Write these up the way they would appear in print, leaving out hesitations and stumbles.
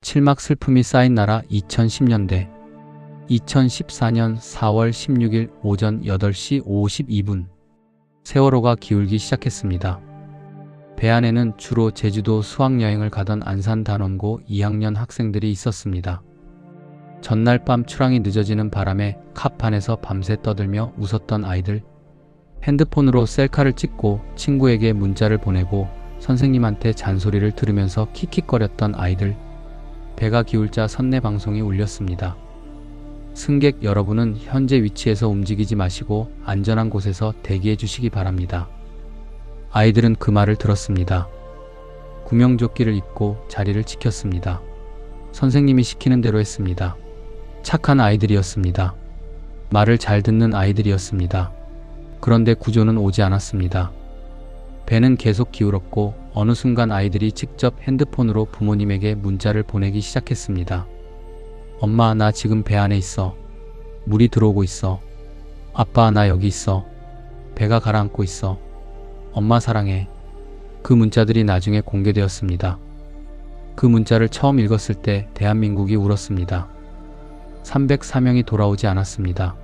칠막 슬픔이 쌓인 나라 2010년대 2014년 4월 16일 오전 8시 52분 세월호가 기울기 시작했습니다. 배 안에는 주로 제주도 수학여행을 가던 안산단원고 2학년 학생들이 있었습니다. 전날 밤 출항이 늦어지는 바람에 캅안에서 밤새 떠들며 웃었던 아이들, 핸드폰으로 셀카를 찍고 친구에게 문자를 보내고 선생님한테 잔소리를 들으면서 킥킥거렸던 아이들, 배가 기울자 선내 방송이 울렸습니다. 승객 여러분은 현재 위치에서 움직이지 마시고 안전한 곳에서 대기해 주시기 바랍니다. 아이들은 그 말을 들었습니다. 구명조끼를 입고 자리를 지켰습니다. 선생님이 시키는 대로 했습니다. 착한 아이들이었습니다. 말을 잘 듣는 아이들이었습니다. 그런데 구조는 오지 않았습니다. 배는 계속 기울었고 어느 순간 아이들이 직접 핸드폰으로 부모님에게 문자를 보내기 시작했습니다. 엄마, 나 지금 배 안에 있어. 물이 들어오고 있어. 아빠, 나 여기 있어. 배가 가라앉고 있어. 엄마 사랑해. 그 문자들이 나중에 공개되었습니다. 그 문자를 처음 읽었을 때 대한민국이 울었습니다. 304명이 돌아오지 않았습니다.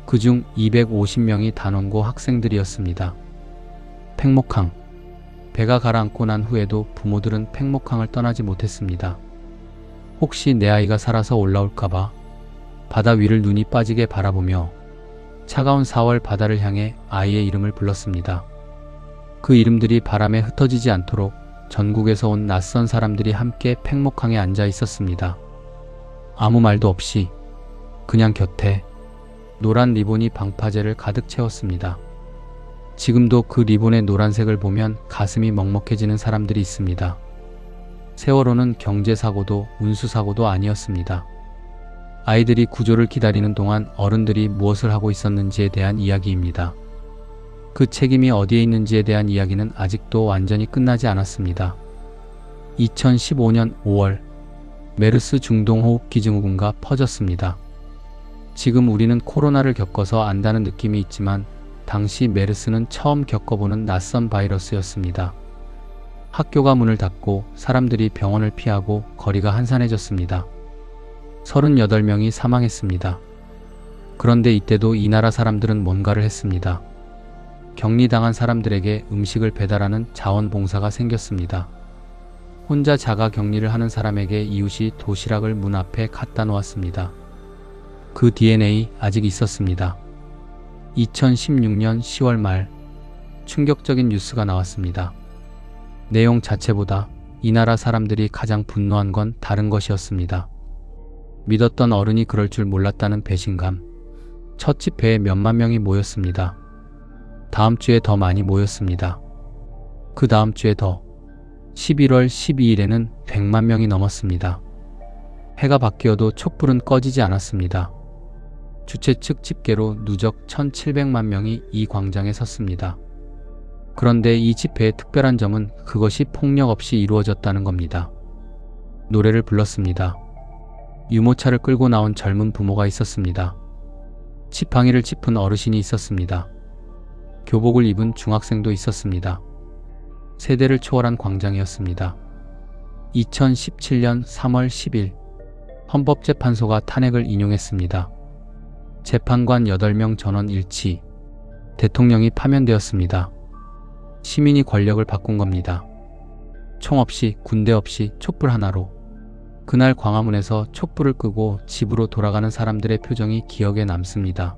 그중 250명이 단원고 학생들이었습니다. 팽목항. 배가 가라앉고 난 후에도 부모들은 팽목항을 떠나지 못했습니다. 혹시 내 아이가 살아서 올라올까봐 바다 위를 눈이 빠지게 바라보며 차가운 4월 바다를 향해 아이의 이름을 불렀습니다. 그 이름들이 바람에 흩어지지 않도록 전국에서 온 낯선 사람들이 함께 팽목항에 앉아 있었습니다. 아무 말도 없이 그냥 곁에 노란 리본이 방파제를 가득 채웠습니다. 지금도 그 리본의 노란색을 보면 가슴이 먹먹해지는 사람들이 있습니다. 세월호는 경제사고도 운수사고도 아니었습니다. 아이들이 구조를 기다리는 동안 어른들이 무엇을 하고 있었는지에 대한 이야기입니다. 그 책임이 어디에 있는지에 대한 이야기는 아직도 완전히 끝나지 않았습니다. 2015년 5월 메르스 중동호흡기증후군가 퍼졌습니다. 지금 우리는 코로나를 겪어서 안다는 느낌이 있지만 당시 메르스는 처음 겪어보는 낯선 바이러스였습니다. 학교가 문을 닫고 사람들이 병원을 피하고 거리가 한산해졌습니다. 38명이 사망했습니다. 그런데 이때도 이 나라 사람들은 뭔가를 했습니다. 격리당한 사람들에게 음식을 배달하는 자원봉사가 생겼습니다. 혼자 자가 격리를 하는 사람에게 이웃이 도시락을 문 앞에 갖다 놓았습니다. 그 DNA 아직 있었습니다. 2016년 10월 말 충격적인 뉴스가 나왔습니다. 내용 자체보다 이 나라 사람들이 가장 분노한 건 다른 것이었습니다. 믿었던 어른이 그럴 줄 몰랐다는 배신감. 첫 집회에 몇만 명이 모였습니다. 다음 주에 더 많이 모였습니다. 그 다음 주에 더. 11월 12일에는 100만 명이 넘었습니다. 해가 바뀌어도 촛불은 꺼지지 않았습니다. 주최 측 집계로 누적 1700만 명이 이 광장에 섰습니다. 그런데 이 집회의 특별한 점은 그것이 폭력 없이 이루어졌다는 겁니다. 노래를 불렀습니다. 유모차를 끌고 나온 젊은 부모가 있었습니다. 지팡이를 짚은 어르신이 있었습니다. 교복을 입은 중학생도 있었습니다. 세대를 초월한 광장이었습니다. 2017년 3월 10일 헌법재판소가 탄핵을 인용했습니다. 재판관 8명 전원 일치. 대통령이 파면되었습니다. 시민이 권력을 바꾼 겁니다. 총 없이 군대 없이 촛불 하나로. 그날 광화문에서 촛불을 끄고 집으로 돌아가는 사람들의 표정이 기억에 남습니다.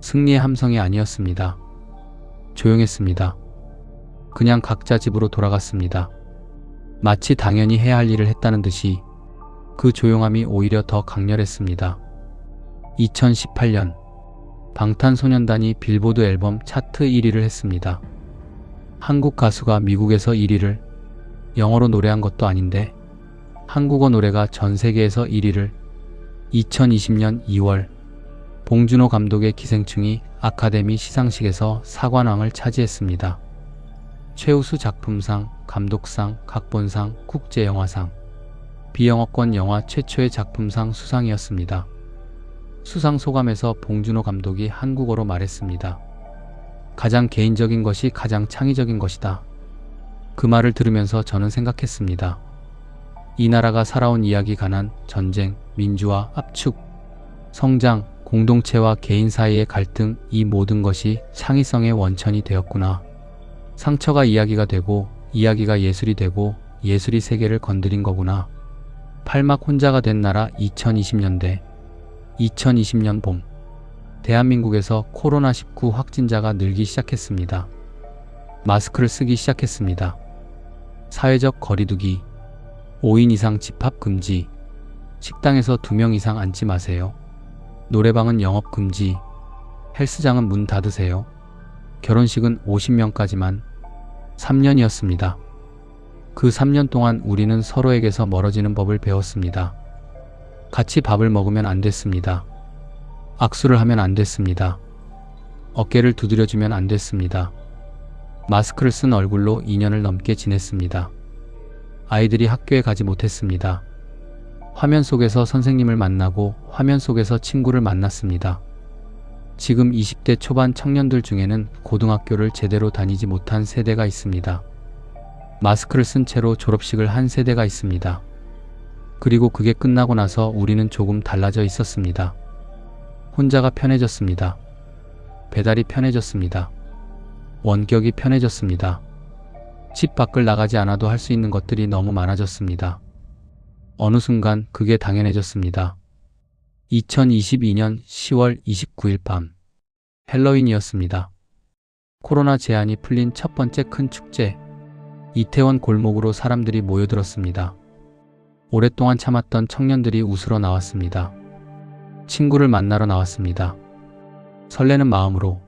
승리의 함성이 아니었습니다. 조용했습니다. 그냥 각자 집으로 돌아갔습니다. 마치 당연히 해야 할 일을 했다는 듯이 그 조용함이 오히려 더 강렬했습니다. 2018년 방탄소년단이 빌보드 앨범 차트 1위를 했습니다. 한국 가수가 미국에서 1위를, 영어로 노래한 것도 아닌데 한국어 노래가 전 세계에서 1위를. 2020년 2월 봉준호 감독의 기생충이 아카데미 시상식에서 사관왕을 차지했습니다. 최우수 작품상, 감독상, 각본상, 국제영화상, 비영어권 영화 최초의 작품상 수상이었습니다. 수상 소감에서 봉준호 감독이 한국어로 말했습니다. 가장 개인적인 것이 가장 창의적인 것이다. 그 말을 들으면서 저는 생각했습니다. 이 나라가 살아온 이야기 가난, 전쟁, 민주화, 압축, 성장, 공동체와 개인 사이의 갈등, 이 모든 것이 창의성의 원천이 되었구나. 상처가 이야기가 되고 이야기가 예술이 되고 예술이 세계를 건드린 거구나. 팔막 혼자가 된 나라 2020년대 2020년 봄 대한민국에서 코로나19 확진자가 늘기 시작했습니다. 마스크를 쓰기 시작했습니다. 사회적 거리두기, 5인 이상 집합 금지, 식당에서 2명 이상 앉지 마세요. 노래방은 영업 금지, 헬스장은 문 닫으세요. 결혼식은 50명까지만. 3년이었습니다. 그 3년 동안 우리는 서로에게서 멀어지는 법을 배웠습니다. 같이 밥을 먹으면 안 됐습니다. 악수를 하면 안 됐습니다. 어깨를 두드려주면 안 됐습니다. 마스크를 쓴 얼굴로 2년을 넘게 지냈습니다. 아이들이 학교에 가지 못했습니다. 화면 속에서 선생님을 만나고 화면 속에서 친구를 만났습니다. 지금 20대 초반 청년들 중에는 고등학교를 제대로 다니지 못한 세대가 있습니다. 마스크를 쓴 채로 졸업식을 한 세대가 있습니다. 그리고 그게 끝나고 나서 우리는 조금 달라져 있었습니다. 혼자가 편해졌습니다. 배달이 편해졌습니다. 원격이 편해졌습니다. 집 밖을 나가지 않아도 할 수 있는 것들이 너무 많아졌습니다. 어느 순간 그게 당연해졌습니다. 2022년 10월 29일 밤 헬로윈이었습니다. 코로나 제한이 풀린 첫 번째 큰 축제, 이태원 골목으로 사람들이 모여들었습니다. 오랫동안 참았던 청년들이 웃으러 나왔습니다. 친구를 만나러 나왔습니다. 설레는 마음으로.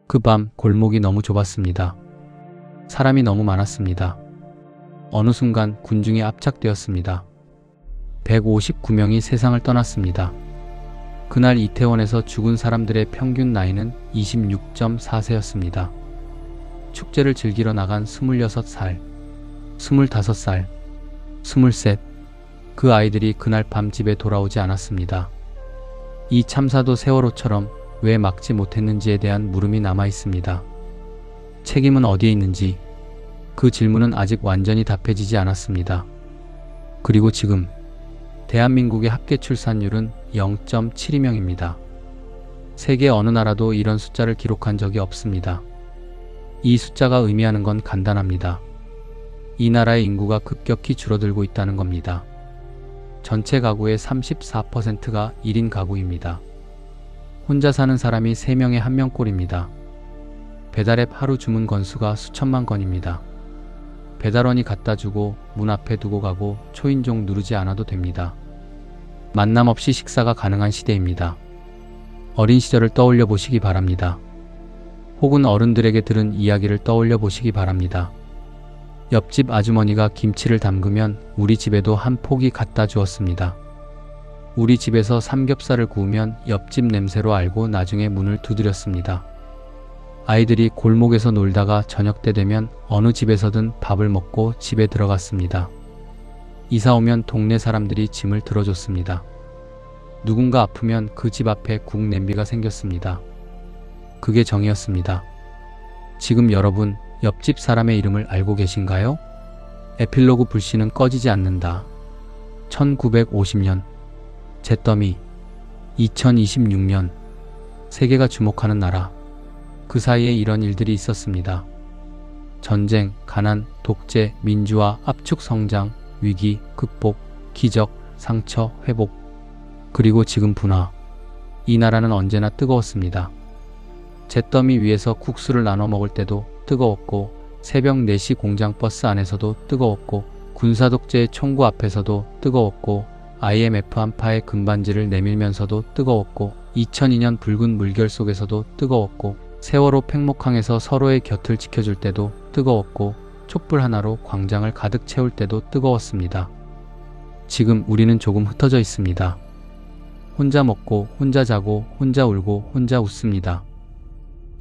그 밤 골목이 너무 좁았습니다. 사람이 너무 많았습니다. 어느 순간 군중이 압착되었습니다. 159명이 세상을 떠났습니다. 그날 이태원에서 죽은 사람들의 평균 나이는 26.4세였습니다. 축제를 즐기러 나간 26살, 25살, 23, 그 아이들이 그날 밤 집에 돌아오지 않았습니다. 이 참사도 세월호처럼 왜 막지 못했는지에 대한 물음이 남아 있습니다. 책임은 어디에 있는지 그 질문은 아직 완전히 답해지지 않았습니다. 그리고 지금 대한민국의 합계 출산율은 0.72명입니다. 세계 어느 나라도 이런 숫자를 기록한 적이 없습니다. 이 숫자가 의미하는 건 간단합니다. 이 나라의 인구가 급격히 줄어들고 있다는 겁니다. 전체 가구의 34%가 1인 가구입니다. 혼자 사는 사람이 3명에 1명꼴입니다. 배달앱 하루 주문 건수가 수천만 건입니다. 배달원이 갖다 주고 문 앞에 두고 가고 초인종 누르지 않아도 됩니다. 만남 없이 식사가 가능한 시대입니다. 어린 시절을 떠올려 보시기 바랍니다. 혹은 어른들에게 들은 이야기를 떠올려 보시기 바랍니다. 옆집 아주머니가 김치를 담그면 우리 집에도 한 포기 갖다 주었습니다. 우리 집에서 삼겹살을 구우면 옆집 냄새로 알고 나중에 문을 두드렸습니다. 아이들이 골목에서 놀다가 저녁 때 되면 어느 집에서든 밥을 먹고 집에 들어갔습니다. 이사 오면 동네 사람들이 짐을 들어줬습니다. 누군가 아프면 그 집 앞에 국 냄비가 생겼습니다. 그게 정이었습니다. 지금 여러분, 옆집 사람의 이름을 알고 계신가요? 에필로그 불씨는 꺼지지 않는다. 1950년 잿더미 2026년 세계가 주목하는 나라. 그 사이에 이런 일들이 있었습니다. 전쟁, 가난, 독재, 민주화, 압축, 성장, 위기, 극복, 기적, 상처, 회복. 그리고 지금 분화. 이 나라는 언제나 뜨거웠습니다. 잿더미 위에서 국수를 나눠 먹을 때도 뜨거웠고, 새벽 4시 공장버스 안에서도 뜨거웠고, 군사독재의 총구 앞에서도 뜨거웠고, IMF 한파의 금반지를 내밀면서도 뜨거웠고, 2002년 붉은 물결 속에서도 뜨거웠고, 세월호 팽목항에서 서로의 곁을 지켜줄 때도 뜨거웠고, 촛불 하나로 광장을 가득 채울 때도 뜨거웠습니다. 지금 우리는 조금 흩어져 있습니다. 혼자 먹고, 혼자 자고, 혼자 울고, 혼자 웃습니다.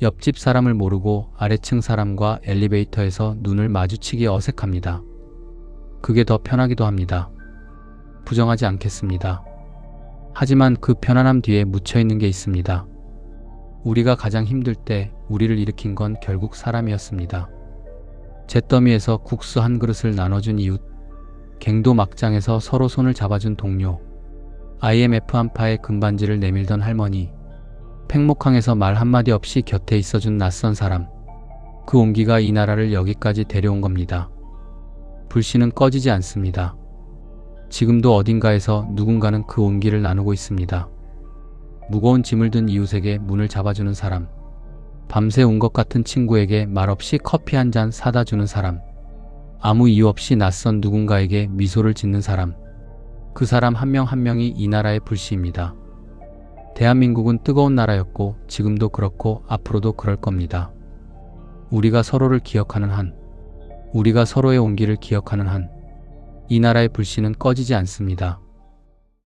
옆집 사람을 모르고 아래층 사람과 엘리베이터에서 눈을 마주치기 어색합니다. 그게 더 편하기도 합니다. 부정하지 않겠습니다. 하지만 그 편안함 뒤에 묻혀있는 게 있습니다. 우리가 가장 힘들 때 우리를 일으킨 건 결국 사람이었습니다. 잿더미에서 국수 한 그릇을 나눠준 이웃, 갱도 막장에서 서로 손을 잡아준 동료, IMF 한파에 금반지를 내밀던 할머니, 팽목항에서 말 한마디 없이 곁에 있어준 낯선 사람. 그 온기가 이 나라를 여기까지 데려온 겁니다. 불씨는 꺼지지 않습니다. 지금도 어딘가에서 누군가는 그 온기를 나누고 있습니다. 무거운 짐을 든 이웃에게 문을 잡아주는 사람, 밤새 운 것 같은 친구에게 말없이 커피 한 잔 사다 주는 사람, 아무 이유 없이 낯선 누군가에게 미소를 짓는 사람, 그 사람 한 명 한 명이 이 나라의 불씨입니다. 대한민국은 뜨거운 나라였고 지금도 그렇고 앞으로도 그럴 겁니다. 우리가 서로를 기억하는 한, 우리가 서로의 온기를 기억하는 한, 이 나라의 불씨는 꺼지지 않습니다.